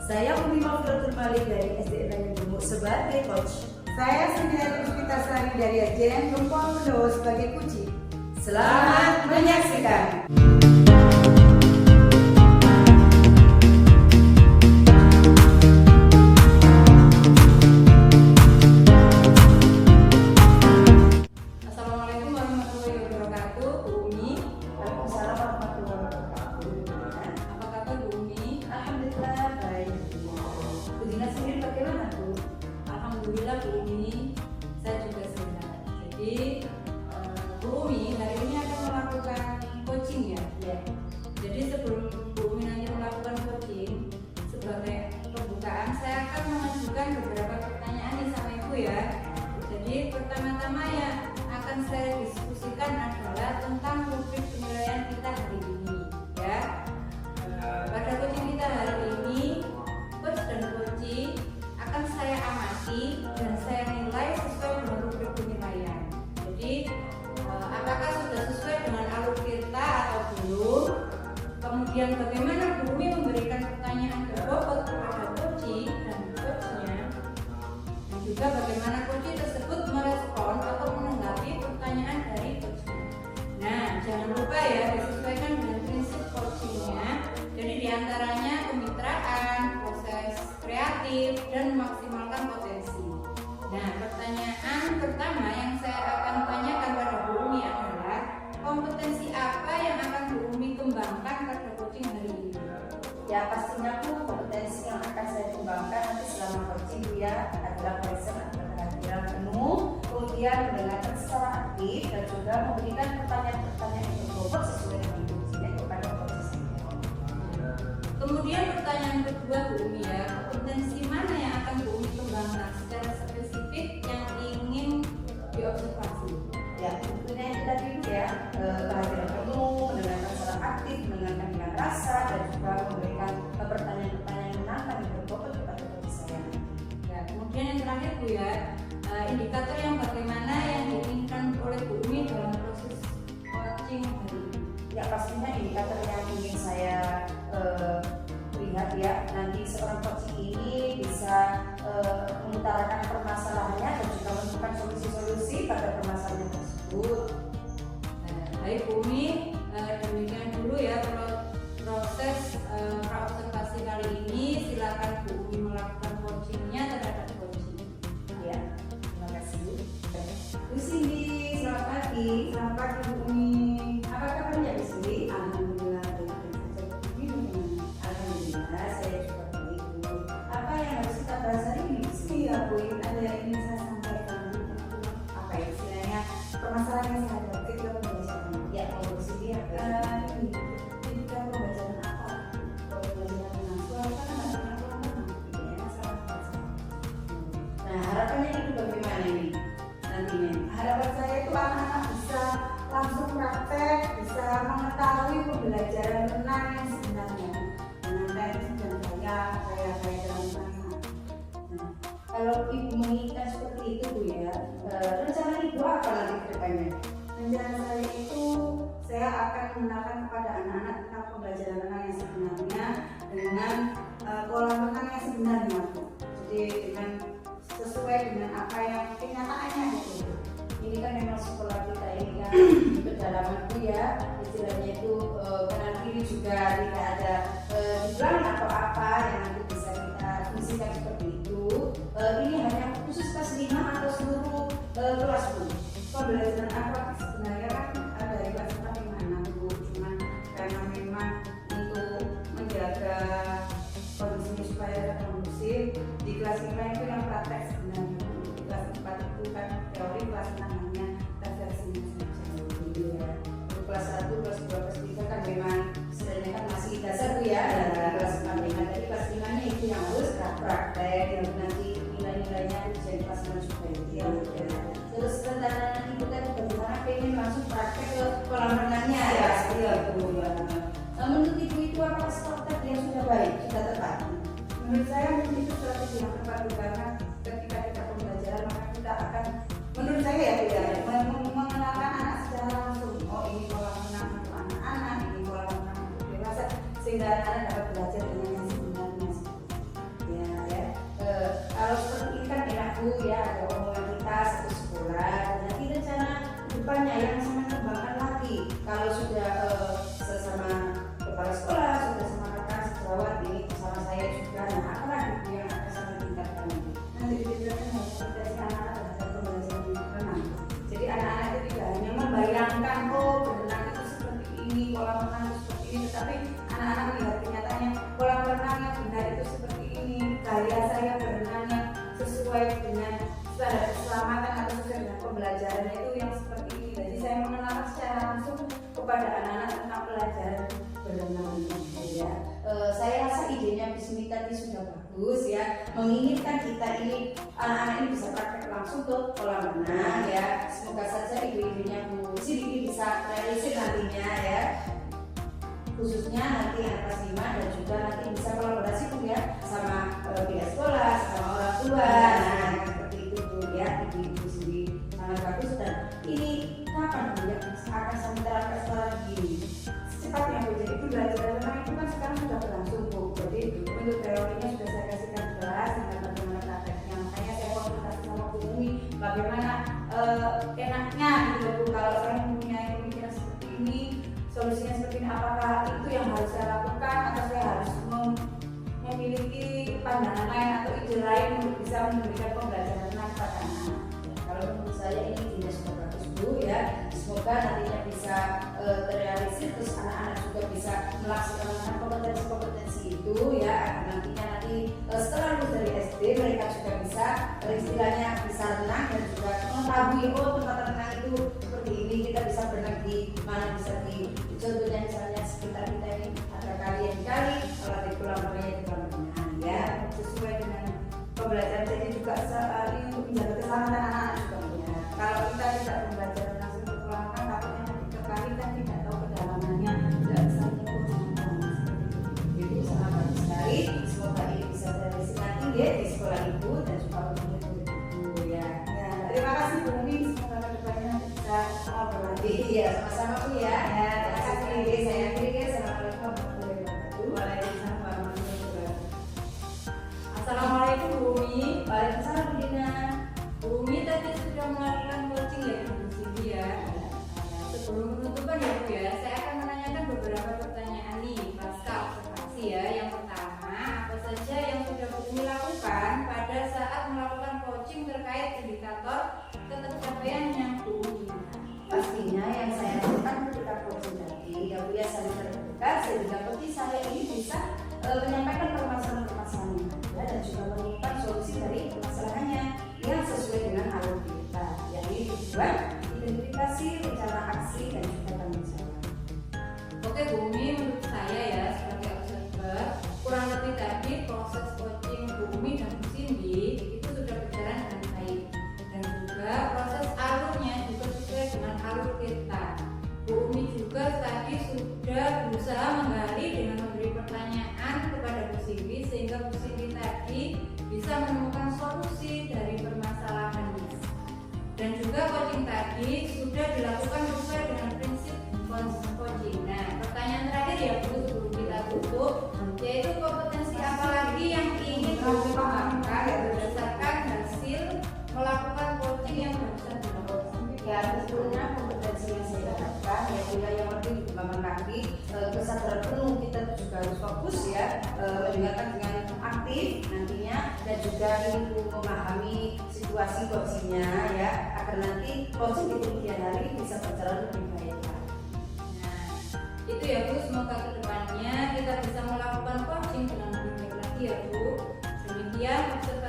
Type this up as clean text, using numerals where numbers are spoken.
Saya Umi Maflatul Malik dari SDN Gemuk sebagai coach. Saya Sudiati Puspitasari dari SDN Gempol Bondowo sebagai coach. Selamat menyaksikan. Assalamualaikum warahmatullahi wabarakatuh, Bu Umi. Waalaikumsalam warahmatullahi wabarakatuh. Apa kabar Bu Umi? Alhamdulillah baik. Bu Dina sendiri bagaimana Bu? Alhamdulillah Bu Umi, saya juga sehat. Jadi Bu Umi hari ini akan melakukan coaching ya. Ya. Jadi sebelum Bu Umi nanti melakukan coaching, sebagai pembukaan saya akan mengajukan beberapa pertanyaan nih sama Ibu ya. Jadi pertama-tama ya akan saya diskusikan adalah tentang rubrik penilaian kita hari ini ya. Pada coaching kita hari ini, coach dan coaching akan saya amati dan saya nilai sesuai dengan rubrik penilaian. Jadi apakah sudah sesuai dengan alur kita atau belum? Kemudian bagaimana Bu Umi memberikan pertanyaan berbobot kepada coaching dan coachnya, dan juga bagaimana coaching tersebut merespon atau menanggapi pertanyaan dari coachnya. Nah, jangan lupa ya disesuaikan dengan prinsip coachingnya. Jadi diantaranya kemitraan, proses kreatif, dan memaksimalkan potensi. Nah, pertanyaan pertama yang saya akan tanyakan pada Bu Umi adalah kompetensi apa yang akan Bu Umi kembangkan pada coaching hari ini? Ya pastinya Bu, kompetensi yang akan saya kembangkan nanti selama coaching ya adalah present atau kehadiran penuh, kemudian mendengarkan secara aktif dan juga memberikan pertanyaan-pertanyaan yang berbobot sesuai dengan fungsinya kepada coach. Kemudian pertanyaan kedua Bu Umi ya, kompetensi mana yang akan Bu Umi kembangkan secara spesifik yang ingin diobservasi? Ya tentunya itu tadi Bu ya, kehadiran penuh, mendengarkan secara aktif, mendengarkan dengan rasa dan juga memberikan pertanyaan-pertanyaan yang menantang yang berbobot kepada coach saya. Ya, kemudian yang terakhir Bu ya, indikator yang bagaimana yang diinginkan oleh Bu Umi dalam proses coaching hari ini? Ya pastinya indikator yang ingin saya lihat ya, nanti seorang coaching ini bisa mengutarakan permasalahannya dan juga menemukan solusi-solusi pada permasalahan tersebut. Baik Bu Umi, demikian dulu ya proses praobservasi kali ini. Silakan Bu Umi melakukan coachingnya terhadap coaching. Ya, terima kasih Bu. Bu Cindy, selamat pagi. Selamat pagi Bu Umi. Apa kabarnya Bu Cindy? Alhamdulillah baik saja. Bu Umi bagaimana? Alhamdulillah saya juga baik Bu. Apa yang harus kita bahas hari ini Bu Cindy? Ya Bu, ada yang ingin saya sampaikan. Apa ya istilahnya? Permasalahan yang saya hadapi dalam pembelajaran. Ya mau Bu Cindy apa? Ini ketika pembelajaran apa? Pembelajaran tentang suara kan ada yang masalah bahasa. Nah harapannya itu bagaimana ini nantinya? Harapan saya itu anak-anak bisa langsung praktek, bisa mengetahui pembelajaran renang yang sebenarnya dengan teknis dan gaya dalam renang. Nah, kalau Ibu menginginkan seperti itu Bu ya, rencana Ibu apa nanti ke depannya? Rencana saya itu saya akan mengenalkan kepada anak-anak tentang pembelajaran renang yang sebenarnya dengan kolam renang yang sebenarnya Bu. Jadi dengan sesuai dengan apa yang kenyataannya gitu. Ini kan memang sekolah kita ini kan pedalaman Bu ya, istilahnya itu kanan kiri juga tidak ada dibilang atau apa yang nanti bisa kita fungsikan seperti itu. Ini hanya khusus kelas 5 atau seluruh kelas Bu. Pembelajaran akrobatik sebenarnya kan dari kelas 4 sampai 6 Bu. Cuman karena memang untuk menjaga kondisinya supaya tetap kondusif, di kelas 5 itu yang praktek sebenarnya Bu. Di kelas 4 itu kan teori, kelas 6 hanya redaksinya saja gitu ya. Untuk kelas 1, kelas 2, kelas 3 kan memang sebenarnya kan masih dasar Bu ya, dan kelas 4 5 tadi kelas 5 nya itu yang harus praktek yang nanti nilai-nilainya bisa di kelas 6 juga itu ya. Terus rencana Ibu tadi bagaimana pengen langsung praktek ke kolam renangnya ya, iya Bu ya. Menurut Ibu itu apakah strategi yang sudah baik, sudah tepat? Menurut saya mungkin itu strategi yang tepat Bu, karena ketika kita pembelajaran maka kita akan, menurut saya ya Bu ya, mengenalkan anak secara langsung. Oh ini kolam renang untuk anak-anak, ini kolam renang untuk dewasa, sehingga anak dapat belajar dengan yang sebenarnya. pembelajaran itu yang seperti ini. Jadi saya mengenalkan secara langsung kepada anak-anak tentang pelajaran berenang ini ya. Saya rasa idenya Bu Sumi tadi sudah bagus ya, menginginkan kita ini anak-anak ini bisa praktek langsung ke kolam renang ya. Semoga saja ide-idenya Bu Sumi ini bisa realisir nantinya ya, khususnya nanti anak kelas 5 dan juga nanti bisa kolaborasi Bu ya sama pihak sekolah, sama orang tua. Nah, seperti itu Bu ya, ide Bu Sumi sangat bagus. Dan ini kapan Bu ya akan sampai terapkan setelah gini? Secepatnya Bu, jadi belajar renang itu kan sekarang sudah berlangsung Bu. Jadi untuk teorinya sudah saya kasihkan jelas, tinggal bagaimana prakteknya. Makanya saya konsultasi sama Bu Umi bagaimana enaknya gitu Bu, kalau saya mempunyai pemikiran seperti ini, solusinya seperti ini, apakah itu yang harus saya lakukan atau saya harus memiliki pandangan lain atau ide lain untuk bisa memberikan pembelajaran renang kepada anak. Kalau menurut saya ini tidak sudah bagus Bu ya, semoga nantinya bisa terrealisir, terus anak-anak juga bisa melaksanakan kompetensi-kompetensi itu ya, agar nantinya setelah lulus dari SD mereka juga bisa istilahnya bisa renang dan juga mengetahui oh tempat renang itu seperti ini, kita bisa berenang di mana, bisa di contohnya misalnya sekitar kita ini ada kali yang dikali, kalau di kolam renang di kolam renang ya, Sesuai dengan pembelajaran, jadi juga ini untuk menjaga keselamatan anak-anak juga ya. Kalau kita tidak belajar langsung ke kolam renang, takutnya nanti terkali kita tidak tahu kedalamannya, tidak bisa menyebut itu sangat bagus sekali. Semoga ini bisa terrealisir nanti ya di sekolah ibu dan juga untuk ibu ya. Ya, terima kasih Bu Umi, semoga kedepannya bisa ngobrol lagi. Iya, sama-sama Bu ya. Ya, terima kasih. Saya akhiri ya. Assalamualaikum warahmatullahi wabarakatuh. Waalaikumsalam warahmatullahi wabarakatuh. Assalamualaikum Bu Umi. Waalaikumsalam Bu Dina. Bu Umi tadi sudah melakukan coaching ya Bu Sindi ya. Sebelum penutupan ya Bu ya, saya akan menanyakan beberapa pertanyaan nih pasca observasi ya. Yang pertama, apa saja yang sudah Bu Umi lakukan pada saat melakukan coaching terkait indikator ketercapaiannya Bu Umi? Pastinya yang saya lakukan ketika coaching tadi, ya Bu ya, saya terbuka sehingga seperti saya ini bisa menyampaikan permasalahan-permasalahan yang ada dan juga menemukan solusi dari permasalahannya yang sesuai dengan alur kita, yakni tujuan, identifikasi, rencana aksi dan juga tanggung jawab. Oke Bu Umi, menurut saya ya sebagai observer, kurang lebih tadi proses coaching Bu Umi dan Bu Cindy itu sudah berjalan dengan baik, dan juga proses alurnya juga sesuai dengan alur kita. Bu Umi juga tadi sudah berusaha menggali dengan memberi pertanyaan kepada Bu Cindy sehingga Bu Cindy tadi bisa menemukan solusi dari permasalahannya. Dan juga coaching tadi sudah dilakukan sesuai dengan prinsip coaching. Nah, pertanyaan terakhir ya Bu sebelum kita tutup, yaitu kompetensi apa lagi yang ingin kamu kembangkan berdasarkan hasil melakukan coaching yang barusan dilakukan? Ya, sebetulnya kompetensi yang saya dapatkan ya juga yang lebih dikembangkan lagi, kesadaran penuh kita tuh juga harus fokus ya, mendengarkan dengan aktif nantinya, dan juga ini memahami situasi coachingnya ya, agar nanti coaching di kemudian hari bisa berjalan lebih baik. Nah, itu ya Bu, semoga kedepannya kita bisa melakukan coaching dengan lebih baik lagi ya Bu. Demikian observasi